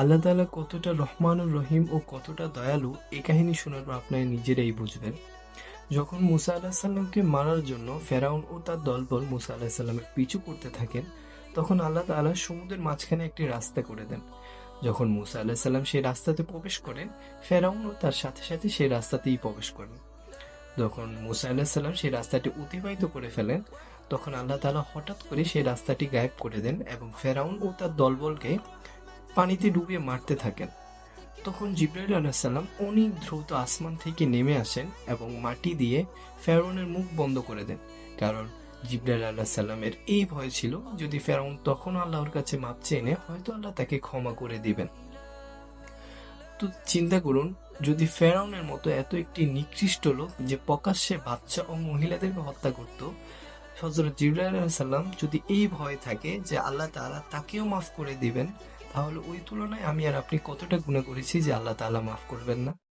আল্লাহ তাআলা কতটা রহমানুর রহিম ও কতটা দয়ালু এই কাহিনী শোনার পর আপনারা নিজেরাই বুঝবেন। যখন মুসা আলাহিসাল্লামকে মারার জন্য ফেরাউন ও তার দলবল মুসা আলাহিসাল্লামের পিছু করতে থাকেন, তখন আল্লাহ তাআলা সমুদ্রের মাঝখানে একটি রাস্তা করে দেন। যখন মুসা আলাহিসাল্লাম সেই রাস্তাতে প্রবেশ করেন, ফেরাউন ও তার সাথে সাথে সেই রাস্তাতেই প্রবেশ করেন। যখন মুসা আলাহিসাল্লাম সেই রাস্তাটি অতিবাহিত করে ফেলেন, তখন আল্লাহ তাআলা হঠাৎ করে সেই রাস্তাটি গায়েব করে দেন এবং ফেরাউন ও তার দলবলকে পানিতে ডুবিয়ে মারতে থাকেন। তখন জিবরাইল আলাইহিসসালাম অনেক দ্রুত আসমান থেকে নেমে আসেন এবং মাটি দিয়ে ফেরাউনের মুখ বন্ধ করে দেন। কারণ জিবরাইল আলাইহিসসালামের এই ভয় ছিল, যদি ফেরাউন তখন আল্লাহর কাছে মাপ চেয়ে নেয়, হয়তো আল্লাহ তাকে ক্ষমা করে দিবেন। তো চিন্তা করুন, যদি ফেরাউনের মতো এত একটি নিকৃষ্ট লোক যে প্রকাশ্যে বাচ্চা ও মহিলাদেরকে হত্যা করত, হযরত জিবরাইল আলাইহিস সালাম যদি এই ভয় থাকে যে আল্লাহ তাআলা তাকেও মাফ করে দিবেন, তাহলে ওই তুলনায় আমি আর আপনি কতটা গুনাহ করেছি যে আল্লাহ তাআলা মাফ করবেন না।